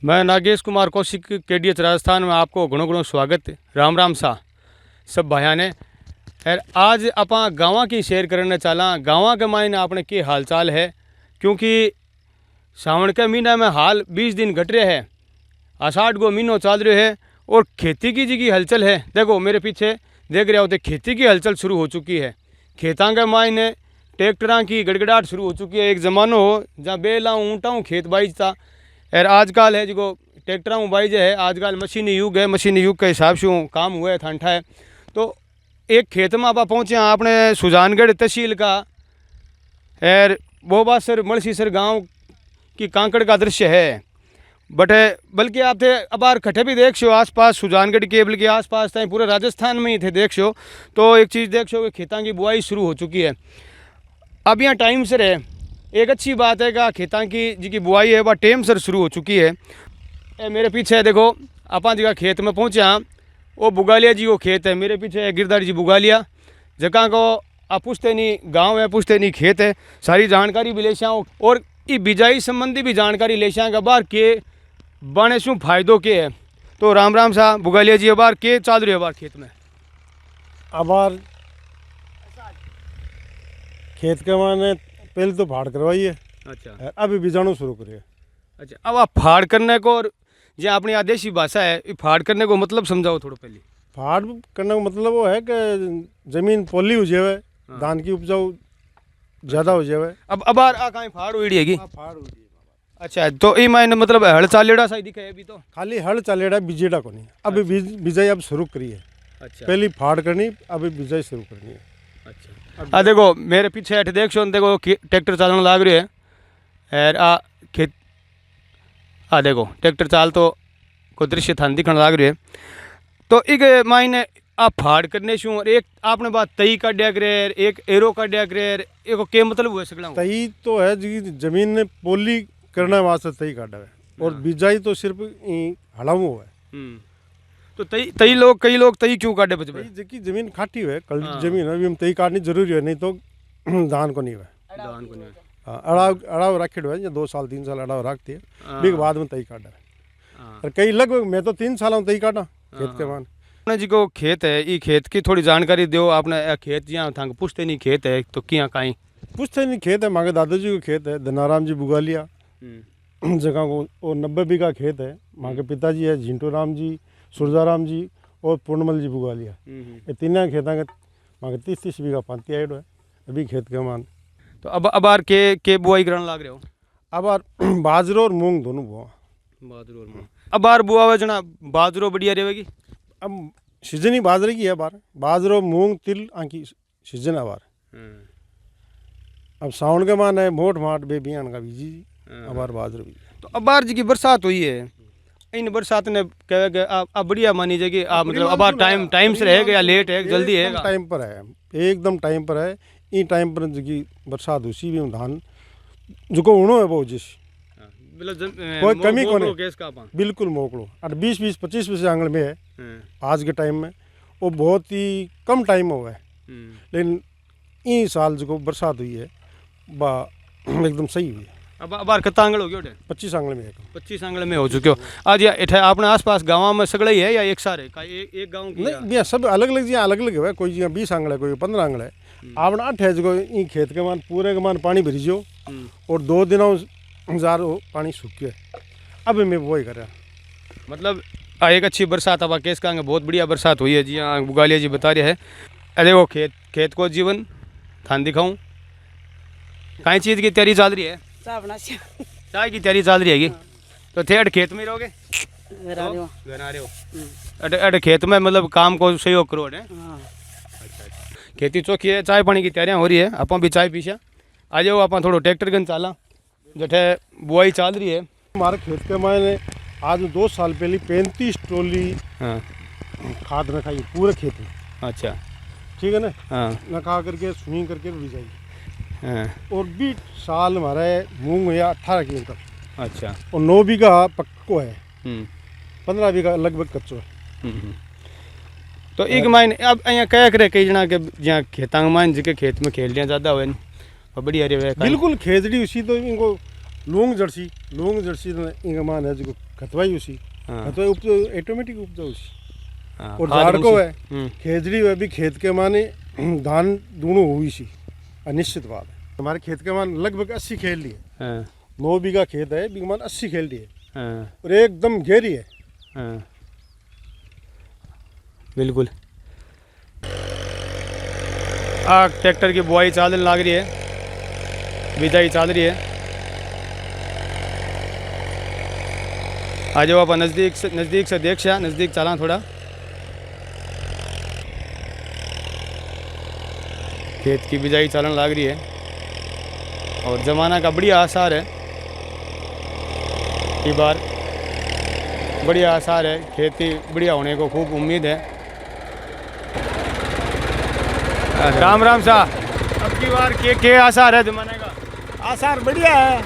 मैं नागेश कुमार कौशिक केडीएच राजस्थान में आपको घणो घणो स्वागत। राम राम सा सब भाइयों ने। और आज अपा गाँव की शेयर करने चला। गाँव के मायने आपने के हाल चाल है, क्योंकि सावन के महीने में हाल 20 दिन घट रहे हैं, आषाढ़ को महीनों चल रहे है और खेती की जी की हलचल है। देखो मेरे पीछे देख रहे हो तो खेती की हलचल शुरू हो चुकी है। खेतों के मायने ट्रैक्टरों की गड़गड़ाहट शुरू हो चुकी है। एक ज़मानो हो जहाँ बेला ऊँटा खेत बाईजता, और आजकल है जो ट्रैक्टर बाईज है। आजकल मशीनी युग है, मशीनी युग के हिसाब से काम हुआ है ठंडा है। तो एक खेत में आप पहुँचे आपने सुजानगढ़ तहसील का और बोबासर मलसीसर गांव की कांकड़ का दृश्य है। बट बल्कि आप थे अबार खटे भी देख सो आसपास सुजानगढ़ के बल्कि आसपास थे पूरे राजस्थान में ही थे देख सो। तो एक चीज़ देख सो कि खेतों की बुआई शुरू हो चुकी है। अब यहाँ टाइम से है, एक अच्छी बात है कि खेतों की जी बुआई है वह टाइम से शुरू हो चुकी है। ए मेरे पीछे देखो अपा जी का खेत में पहुँचे हाँ, वो बुगालिया जी को खेत है। मेरे पीछे है गिरधारी जी बुगालिया, जगह को आप पूछते नहीं गांव है, पूछते नहीं खेत है। सारी जानकारी भी ले शाओ और ये बिजाई संबंधी भी जानकारी ले शाएंगे। बार के बने शू फायदो के है। तो राम राम सा बुगालिया जी, अबार के चाल रही है अबार खेत में? अबार खेत के माने पहले तो फाड़ करवाई है। अच्छा, अभी बीजाणु शुरू करिए। अच्छा, अब आप फाड़ करने को और जो अपनी आदेशी भाषा है, ये फाड़ करने को मतलब समझाओ थोड़ा पहले। फाड़ करने का मतलब वो है कि जमीन पोली हो जाए, धान की उपजाऊ ज़्यादा हो जाए। अब अबार आ कहीं फाड़ उड़ी हैगी? फाड़ हो जाए। अच्छा, तो ये मायने मतलब हड़ चालेड़ा सा ही दिखा है अभी तो? खाली हल चलेड़ा, बीजेड़ा को नहीं। अभी बिजाई अब शुरू करी है। अच्छा, पहली फाड़ करनी, अभी बिजाई शुरू करनी है। अच्छा, देखो मेरे पीछे हट देख सो, देखो ट्रैक्टर चलने लाग रहे है। और आ खेत देखो ट्रैक्टर चाल तो को दृश्य थान दिखने लाग रहे है। तो एक मायने आप फाड़ करने शू और एक आपने बात तई काटिया करे, एक एरो काटिया करे, एक के मतलब हुआ सकला? तई तो है जी जमीन ने पोली करने वास्ते तई काटा है, और बिजाई तो सिर्फ हड़ाऊ है। तो तई लोग कई लोग तई क्यों काटे बच भाई? जी जमीन खाटी है, कल जमीन है, अभी हम तई काटनी जरूरी है, नहीं तो धान को नहीं है। धान को नहीं। अड़ाव अड़ाव रखे है, 2 साल 3 साल अड़ाव रखती है, बीक बाद में तई काटा है। और कई लगभग मैं तो 3 साल तई काटा खेत के मान। आपने जी को खेत है, ये खेत की थोड़ी जानकारी दो। आपने खेत यहाँ था पूछते नहीं खेत है तो क्या कहीं पूछते नहीं खेत है? मांगे दादाजी को खेत है, धनाराम जी बुगालिया जगह को, वो 90 बीघा खेत है। माँ के पिताजी है झिंटू राम जी, सुरजाराम जी और पूर्णमल जी बुगालिया। ये तीनों खेतों के माँ के 30-30 बीघा पाती आइड है अभी खेत के मान। तो अब अबार के बुआई करने लाग रहे हो? अब बाजरो और मूंग दोनों बुआ। बाजरो और मूंग अबार बुआ हुआ जना बाजरो बढ़िया रहेगी। अब सीजन ही बाजरे की है बार, बाजरो मूंग तिल आंकी सीजन है बार। अब सावन के मान है मोट माट बेबियान का बीजी अबार बाजरो भी। तो अबार जी की बरसात हुई है, इन बरसात ने कहे कि आप बढ़िया मानी जाएगी। आप मतलब अबार टाइम से रहेगा या लेट है जल्दी है? टाइम पर है, एकदम टाइम पर है। इन टाइम पर जी बरसात उसी भी धान जो को उणो है वो जिस कोई कमी को नहीं, बिल्कुल मोकड़ो। और 20-20 25 आंगल में है आज के टाइम में, वो बहुत ही कम टाइम हुआ है। लेकिन इन साल जो बरसात हुई है बा एकदम सही हुई है। अब अबार कितना आंगल हो गया? 25 आंगल में है। 25 आंगल में हो चुके हो आज? या अपने आसपास गाँव में सगड़ा ही है या एक सारे का एक गाँव की? नहीं भैया सब अलग अलग जी अलग अलग है। कोई जी 20 आंगल है, कोई 15 आंगल है। आपने 8 है जो इन खेत के मान पूरे के मान पानी भरी जो, और 2 दिनों जार पानी सूख गया। अब मैं वही कर रहा मतलब एक अच्छी बरसात अब केस का बहुत बढ़िया बरसात हुई है जी। हाँ बुगालिया जी बता रहे हैं। अरे वो खेत को जीवन थान दिखाऊँ कई चीज़ की तैयारी चल रही है? चाय की तैयारी चल रही है। तो थे अड खेत में रहोगे? घर आ रहे हो अड खेत में मतलब काम को सहयोग करो? अच्छा, खेती चौकी है, चाय पानी की तैयारियां हो रही है। आप भी चाय पीछा आ जाओ, आप थोड़ा ट्रैक्टर गन चाला जठे बुआई चल रही है। हमारे खेत के मैंने आज 2 साल पहले 35 टोली खाद रखाई पूरे खेत में। अच्छा, ठीक है ना? हाँ, नखा करके स्विंग करके बिजाई। और 20 साल हमारे मूंग या 18 क्विंटल। अच्छा, और 9 बीघा पक्को है, 15 बीघा लगभग कच्चो है। तो एक मायने अब अँ क्या करे कई जना के जहाँ खेता मान जी के खेत में खेल ज़्यादा हुए बढ़िया रहे? बिल्कुल खेजड़ी उसी तो इनको लूंग जर्सी इनका मान है जो खतवाई उसी हाँ। खतवाई उपजाऊ ऑटोमेटिक उपजाऊ उसी हाँ, और खाद झाड़ को उसी। है खेजड़ी है भी खेत के माने धान दोनों हुई सी अनिश्चित बात है। हमारे खेत के मान लगभग 80 खेल लिए, हाँ, 9 बीघा खेत है, बीघा मान 80 खेल लिए हाँ, और एकदम घेरी है। हाँ, बिल्कुल। ट्रैक्टर की बुआई चालन लाग रही है, बिजाई चल रही है। आ जाओ आप नज़दीक से देख शा, नज़दीक चला थोड़ा। खेत की बिजाई चालन लाग रही है और ज़माना का बढ़िया आसार है, की बार बढ़िया आसार है, खेती बढ़िया होने को खूब उम्मीद है। राम राम साहब, अब की बार के आसार है ज़माने का? आसार बढ़िया है।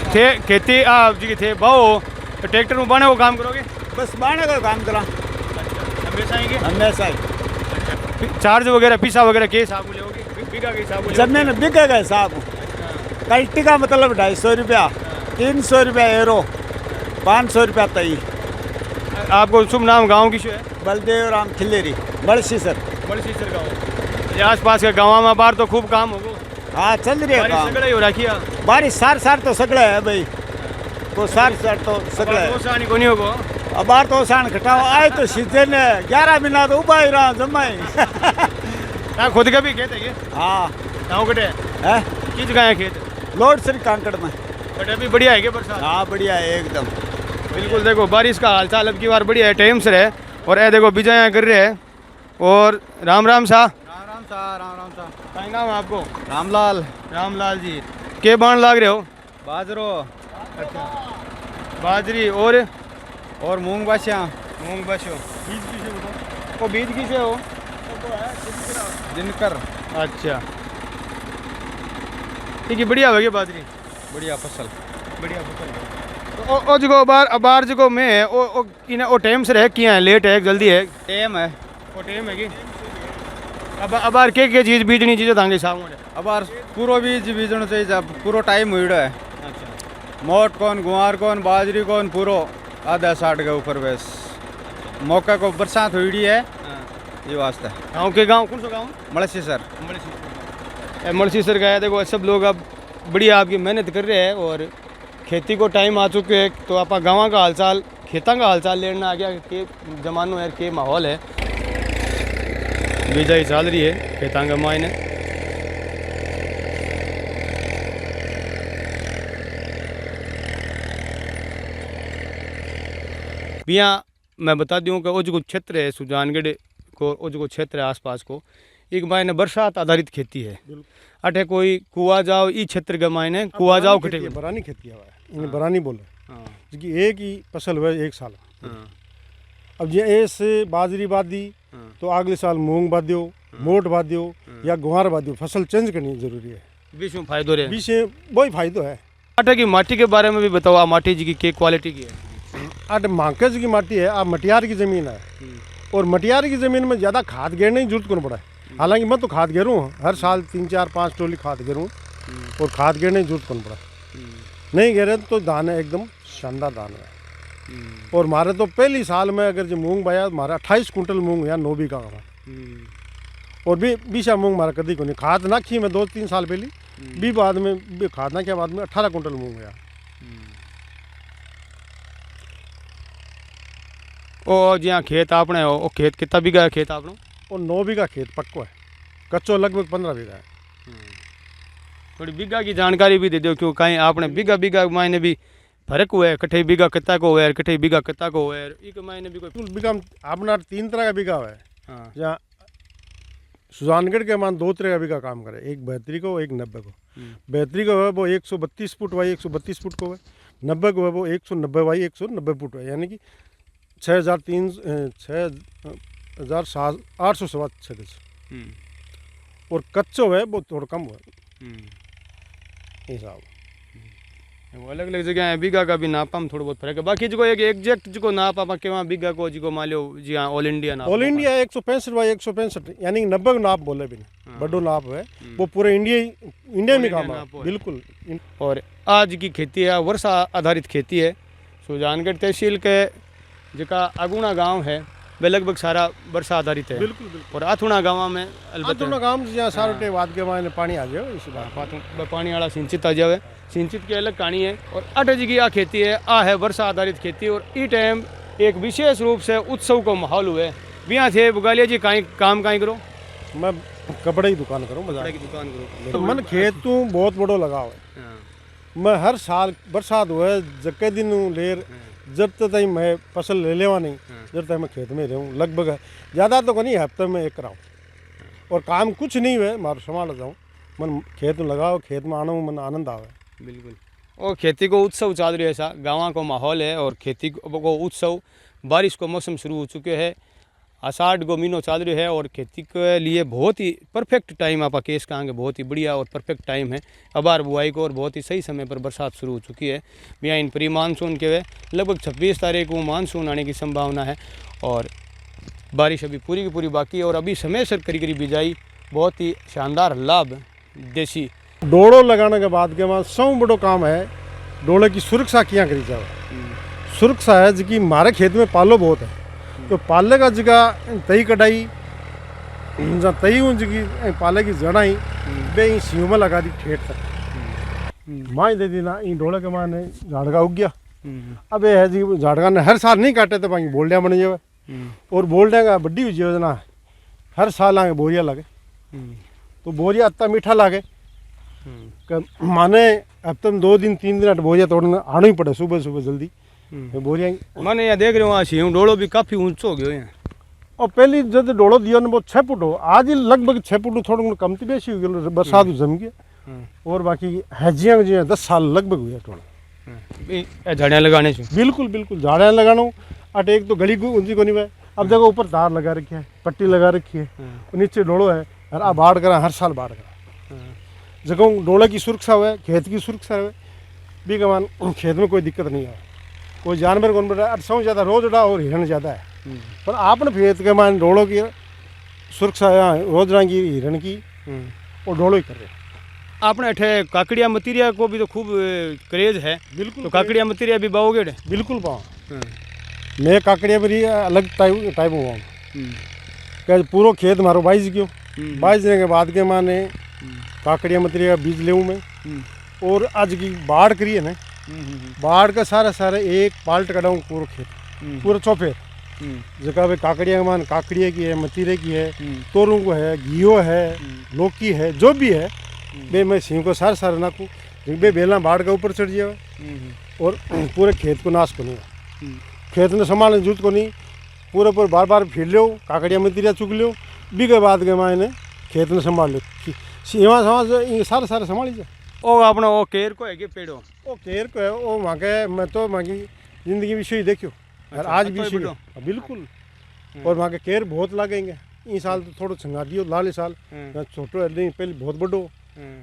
थे खेती आप जी थे भाव तो ट्रैक्टर में बाने को काम करोगे? बस बाने का काम करा हमेशा आएंगे हमेशा ही। चार्ज वगैरह पीसा वगैरह के हिसाब में लोगे? बीघा के हिसाब में जमीन बिके का हिसाब कल्टी का मतलब 250 रुपया, 300 रुपया एरो, 500 रुपया तई। आपको शुभ नाम गांव की शो है? बलदेव राम खिलेरी बड़सी सर। बड़ी सीसर गाँव, ये आस पास के गाँव में बाहर तो खूब काम होगो। हाँ चल रही है बारिश काम। सगड़ा ही हो रखी है। बारिश सार तो सगड़ा है भाई, तो सार तो सगड़ा है। दोसानी को नहीं होगो। अब बार तो सान घटाओ आए तो सीजन है, 11 महीना तो उबा ही रहा जमाई। यहाँ खुद का भी खेत है ये? हाँ गाँव कटे है किस जगह है खेत? लोड सर कांकड़ में। बट अभी बढ़िया है क्या बरसात? हाँ बढ़िया है एकदम। बिल्कुल। देखो बारिश का हालचाल अब की बार बढ़िया है, टाइम से है। और ये देखो बिजाया कर रहे हैं। और राम राम सा। राम राम सा। क्या नाम है आपको? रामलाल। रामलाल जी, के बाण लाग रहे हो? बाजरो बाजरी और मूंग बासिया। मूंग बशो। बीज किसे बताओ? वो बीज किसे हो? दिनकर। अच्छा ठीक है, बढ़िया होगी बाजरी, बढ़िया फसल। बढ़िया फसल। ओ जगो बार जगो में है ओ टाइम से रह किया है, लेट है जल्दी है? टेम है। वो टाइम है कि अब बार के चीज़ बीजनी चीज़ें तांगे सामने? अब बार पूरो बीज बीजनो चाहिए, जब पूरो टाइम हुई है। अच्छा। मोट कौन गुआर कौन बाजरी कौन पूरो आधा 60 के ऊपर बस। मौका को बरसात हुई है ये वास्ते। गाँव के गाँव कौन सा गाँव? मलसी सर। मलसी सर गया। देखो सब लोग अब बढ़िया आपकी मेहनत कर रहे हैं और खेती को टाइम आ चुके हैं, तो आप गाँव का हालचाल खेतों का हालचाल लेना आ गया के जमानो है, के माहौल है। बिजाई चल रही है खेतों का मायने। यहाँ मैं बता दूँ कि वो जो क्षेत्र है सुजानगढ़ को, वो जो क्षेत्र है आसपास को, एक मायने बरसात आधारित खेती है। अठे कोई कुआ जाओ ई क्षेत्र के मायने कुआ जाओ कटे बरानी खेती है, इन्हें बरानी बोले। क्योंकि एक ही फसल हुआ एक साल। अब ये ऐसे बाजरी बाद दी तो अगले साल मूंग बाद दो, मोट बाद दो या गुहार बाद दो, फसल चेंज करनी जरूरी है। बीच में फायदो रहे, बीच में वही फायदो है। आटे की माटी के बारे में भी बताओ, आप माटी जी की क्वालिटी की है? आटे मांकज की माटी है, आप मटियार की ज़मीन है और मटियार की ज़मीन में ज़्यादा खाद घेरने की जरूरत कौन पड़ा है। हालांकि मैं तो खाद घेरूँ हर साल 3-4-5 टोली खाद घेरूँ और खाद घेरने की जरूरत कौन पड़ा। नहीं घेरे तो दान है एकदम शानदार दान है। और मारे तो पहली साल में अगर जो मूंग बाया मारा 28 कुंटल मूंग या 9 बीघा का। और भी 20 मूंग मारा कदी को नहीं खाद ना खी मैं 2-3 साल पहली भी बाद में खाद ना किया बाद में 18 कुंटल मूंग गया। और जी हाँ खेत आपने वो खेत कितना बीघा है खेत आपने? और 9 बीघा खेत पक्को है, कच्चो लगभग 15 बीघा है। थोड़ी बीघा की जानकारी भी दे दो, क्यों कहीं आपने बीघा मायने भी फर्क हुआ है, कठे बीघा कितना को हुआ है, कठे बीघा कितना को हुआ है, एक मायने भी कोई बीघा अपना 3 तरह का बीघा हुआ है। हाँ। जहाँ सुजानगढ़ के मान 2 तरह का बीघा काम करे, एक 72 को एक 90 को। 72 को है वो 132 फुट बाई 132 फुट को है, 90 को है वो 190 बाई 190 फुट है, यानी कि 6,800 सवा 6। और कच्चो है वो थोड़ा कम हुआ हिसाब। वो अलग अलग जगह है, बीघा का भी नापा में थोड़ा बहुत फर्क है। बाकी जो एक एग्जैक्ट जो नाप आप के वहाँ बीघा को जो मान लो जी हाँ ऑल इंडिया नाप, ऑल इंडिया 165 बाई 165 यानी 90 का नाप बोले भी नहीं, बड़ो नाप है वो पूरे इंडिया में काम है बिल्कुल। और आज की खेती है वर्षा आधारित खेती है, सुजानगढ़ तहसील के जका अगुणा गांव है वे लगभग सारा वर्षा आधारित है। बिल्कुल बिल्कुल। और आथुणा गांव में अलबत्ता तो गांव से जहाँ सारे बाद के मायने पानी आ गया इसी बार पानी वाला सिंचित आ जावे, सिंचित की अलग कहानी है। और 8 जी आ खेती है, आ है वर्षा आधारित खेती। और ई टाइम एक विशेष रूप से उत्सव को माहौल हुए बिया थे बुगालिया जी कहीं काम कहीं करो। मैं कपड़े की दुकान करूँ, कपड़े की दुकान करो। तो मन खेत तू बहुत बड़ो लगाव है। मैं हर साल बरसात हुए जके दिन लेर जब तक मैं फसल ले लेवा नहीं जब तक मैं खेत में रहूँ लगभग ज़्यादा तो नहीं हफ्ते में एक कराऊँ और काम कुछ नहीं हुए मारो संभाल जाऊँ मन खेत में लगाओ खेत में आना मन आनंद आवे। बिल्कुल। और खेती को उत्सव चल रही है ऐसा गाँव को माहौल है और खेती को उत्सव बारिश को मौसम शुरू हो चुके हैं, आषाढ़ को महीनों चल रही है और खेती के लिए बहुत ही परफेक्ट टाइम आप केस कहेंगे, बहुत ही बढ़िया और परफेक्ट टाइम है अबार बुआई को और बहुत ही सही समय पर बरसात शुरू हो चुकी है। यहाँ इन प्री मानसून के वे लगभग 26 तारीख को मानसून आने की संभावना है और बारिश अभी पूरी की पूरी बाकी है और अभी समय से करीब बिजाई बहुत ही शानदार लाभ देसी डोड़ो लगाने के बाद के बाद सौ बड़ो काम है डोड़े की सुरक्षा किया करी जाए। सुरक्षा है जी हमारे खेत में पालो बहुत है तो पाले का जगह तई कटाई जहाँ तई हूँ जगह पाले की जड़ाई बे सीव में लगा दी ठेठ तक माँ दे दी ना इन डोले के माँ ने झाड़का उग गया। अब ये है जी झाड़का ने हर साल नहीं काटे तो बाकी बोल्डिया बन जाए और बोल्डिया का बड़ी योजना है हर साल आगे बोरिया लगे तो बोरिया इतना मीठा लगे माने अब तुम 2 दिन 3 दिन बोरिया तोड़ने आना ही पड़े सुबह सुबह जल्दी बोरिया। मैंने यहाँ देख रहे हो शिव डोलो भी काफ़ी ऊंचा हो गया है और पहली जब डोलो दिया ना वो 6 फुट हो आज ही लगभग 6 फुट थोड़ा कमती बेसी हो गया बरसात जम गया और बाकी हजियाँ जो 10 साल लगभग हुआ थोड़ा झाड़ियाँ लगाने से। बिल्कुल बिल्कुल झाड़ियाँ लगाना अट एक तो गली ऊंची को नहीं है अब जगह ऊपर तार लगा रखी है पट्टी लगा रखी है नीचे डोलो है और अब बाढ़ करा हर साल बाढ़ करा जगह डोले की सुरक्षा हुआ खेत की सुरक्षा हुआ भी कमान खेत में कोई दिक्कत नहीं है कोई जानवर कौन बढ़ा सौ ज़्यादा रोज उड़ा और हिरण ज़्यादा है पर आपने खेत के मान डोलों की सुरक्षा रोज की हिरण की और डोलो ही कर रहे। आपने अठे काकड़िया मतीरिया को भी तो खूब क्रेज है। बिल्कुल तो काकड़िया मतीरिया भी बाओगे? बिल्कुल पाओ मैं काकड़िया भी अलग टाइप हुआ क्या पूरा खेत मारो 22 क्यों 22 दिन के बाद के माने काकड़िया मतीरिया का बीज ले मैं और आज की बाढ़ करी है ना बाढ़ का सारा एक पाल्ट कटाऊँ पूरा खेत पूरा चौफेर जगह पे काकड़िया मान काकड़िया की है मतीरे की है तोरू को है घियो है लौकी है जो भी है बे मैं सीम को सारा नाकूँ बे बेला बाढ़ का ऊपर चढ़ जाए और पूरे खेत को नाश को नहीं खेत में संभालने जूत को नहीं पूरे पूरे बार फिर लो काकड़िया मतीरिया चुग लो बी के बाद के मायने खेत में संभाल लो सीमा सारा संभाली जाए। ओ अपना वो केर को है कि पेड़ो वो केर को है वो वहाँ के मैं तो वहाँ की जिंदगी भी ही देखियो और आज भी इसी बिल्कुल और वहाँ के केर बहुत लगेंगे इस साल तो थोड़ा छंगा दियो लाले साल छोटो है नहीं पहले बहुत बड़ो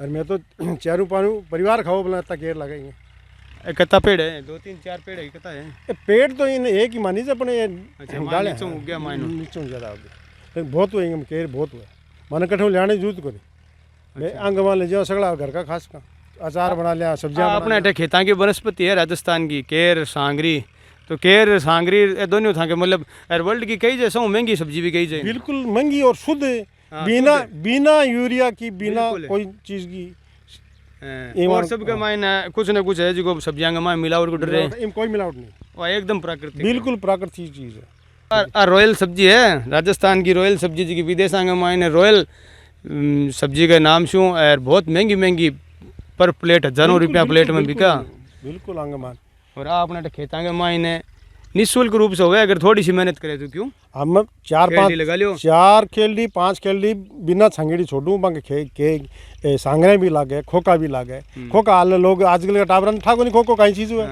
और मैं तो 4-5 परिवार खाओ बोला इतना केर लगेंगे। कितना पेड़ है? 2-3-4 पेड़ है कितना है? पेड़ तो इन एक ही मानी से अपने डाले नीचे उग गया माइनो नीचे ज़्यादा हो गया बहुत हुए केर बहुत हुआ माने कठो लियाने जूत को नहीं अंग मान ले जाओ सगड़ा घर का खास का अचार बना लिया सब्जियां अपने अठे खेता की वनस्पति है राजस्थान की केर सांगरी तो केर सांगरी दोनों था के मतलब वर्ल्ड की कई जैसा महंगी सब्जी भी कही जाए बिल्कुल महंगी और शुद्ध बिना यूरिया की बिना कोई चीज़ की और सब के मायने कुछ न कुछ है जो सब्जियां के मायने मिलावट को डर रहे कोई मिलावट नहीं वो एकदम प्राकृतिक बिल्कुल प्राकृतिक चीज़ है। रॉयल सब्जी है राजस्थान की रॉयल सब्जी जी की विदेशा के मायने रॉयल सब्जी का नाम शू और बहुत महंगी पर प्लेट हजारों रुपया प्लेट में बिका बिल्कुल आंगमान और आपने खेता के मायने निःशुल्क रूप से हो गया अगर थोड़ी सी मेहनत करे तो क्यों हम 4-5 लगा लियो 4 खेली 5 खेली बिना छंगेड़ी छोड़ू बाकी के सांगरे भी लागे खोका भी लागे खोका हाल लोग आजकल का टाबरन ठाको नहीं खोको कहीं चीज़ हुआ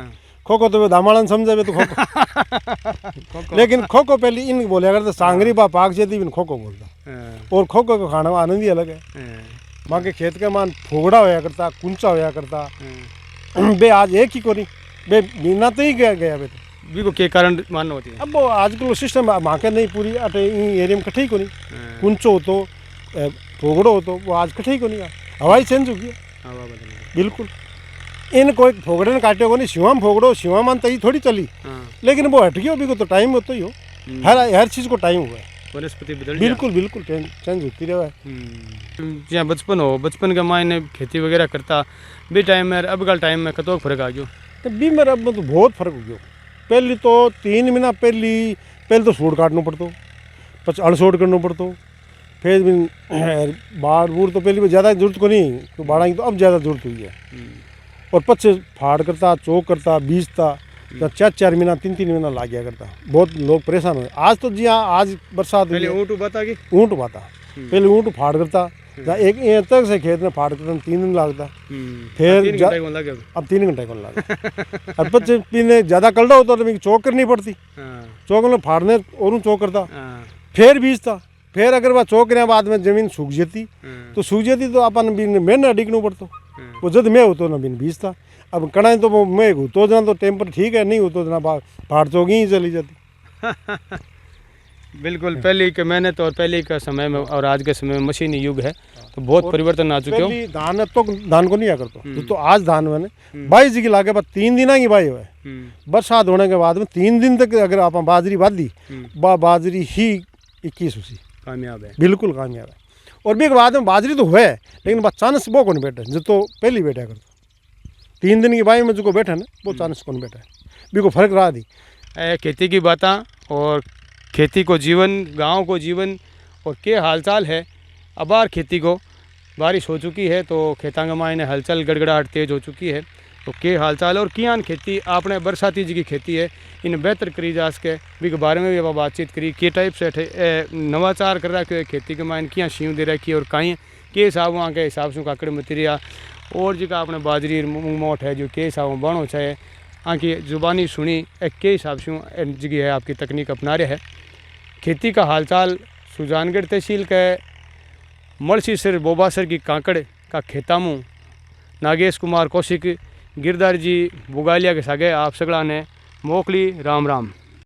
खोको तो दामाड़न समझे तो खोको लेकिन खोको पहले इन बोले अगर तो सांगरी बा पाक जेती भी खोको बोलता और खोको का खाना आनंद ही अलग है। माँ के खेत का मान फोगड़ा होया करता कुंचा होया करता बे आज एक ही को नहीं बे बिना तो ही गया बे तो भी को के कारण मानना होती है। अब वो आजकल सिस्टम माँ के नहीं पूरी अटे एरिया में कठे ही को नहीं कुंचो हो तो फोगड़ो हो तो वो आज कठे ही को नहीं हवाई चेंज हो गया बिल्कुल इन कोई फोगड़े ने काटे को नहीं, शिवा में फोगड़ो शिवा मान तई थोड़ी चली, लेकिन वो हट गई, अभी को तो टाइम होता ही हो, हर चीज़ को टाइम हुआ है, वनस्पति बदल बिल्कुल बिल्कुल चेंज होती रहा है। जहाँ बचपन हो, बचपन के मायने खेती वगैरह करता भी टाइम में अब का टाइम में कतो फर्क आ गयो? तो भी मेरा अब तो बहुत फर्क हो गया। पहले तो 3 महीना पहले तो सूट काटना पड़तो, पच अड़सोड़ करना पड़तो, फिर भी बाढ़ बूढ़ तो पहले ज़्यादा जरूरत को नहीं, तो बाढ़ की तो अब ज़्यादा जरूरत हुई है। और पच फाड़ करता, चौक करता, बीजता, तो 4 महीना 3 महीना लग गया करता, बहुत लोग परेशान हुए। आज तो जी हाँ, आज बरसात पहले ऊँट बाता की ऊँट बाता, पहले ऊँट फाड़ करता, एक तक से खेत में फाड़ करता 3 दिन लगता, फिर अब 3 घंटे कौन लगा। अब बच्चे पीने ज़्यादा कलड़ा होता तो चौक करनी पड़ती, चौक में फाड़ने और चौक करता, फिर बीजता, फिर अगर वह चौक करने बाद में जमीन सूख जाती तो अपन बीन में ना डिगनू पड़तो, वो जब मैं होतो ना बीन बीजता। अब कड़ा तो वो मैं होतो जना तो टेम्पर ठीक है, नहीं होतो जना फाड़ चौक ही चली जाती। बिल्कुल, पहले के मेहनत और पहले का समय में और आज के समय में मशीनी युग है, तो बहुत परिवर्तन आ चुके हो। धान को नहीं आ करतो, तो आज धान मैंने 22 जी की लागे पर 3 दिन की बाई हुआ है, बरसात होने के बाद में 3 दिन तक अगर आप बाजरी बांध दी, बाजरी ही 21 उसी कामयाब है, बिल्कुल कामयाब है। और भी बाद में बाजरी तो हुआ है, लेकिन बस चांस वो कौन बैठे जो तो पहले बैठा करता, 3 दिन की बाई में जो बैठा ना वो चांस कौन बैठा है, भी को फर्क रहा दी। खेती की बातें और खेती को जीवन, गांव को जीवन और के हालचाल है। अबार खेती को बारिश हो चुकी है तो खेतांग मायने हलचल गड़गड़ाहट तेज हो चुकी है, तो के हालचाल और कियान खेती आपने बरसाती जी की खेती है इन बेहतर करी जा सके भी के बारे में भी आप बातचीत करी, के टाइप से नवाचार कर रखे खेती के मायने किया शिव दे रखी और कहीं के हिसाब वहाँ के हिसाब से काकड़ मतीरिया और जी का आपने बाजरी मूंग मोट है जो के हिसाब में बनो चाहे आँकी जुबानी सुनी के हिसाब से जगह है आपकी तकनीक अपना रहे है। खेती का हालचाल सुजानगढ़ तहसील के मलसीसर बोबासर की कांकड़ का खेतामू नागेश कुमार कौशिक गिरधार जी बुगालिया के सागे आप सगड़ा ने मोकली राम राम।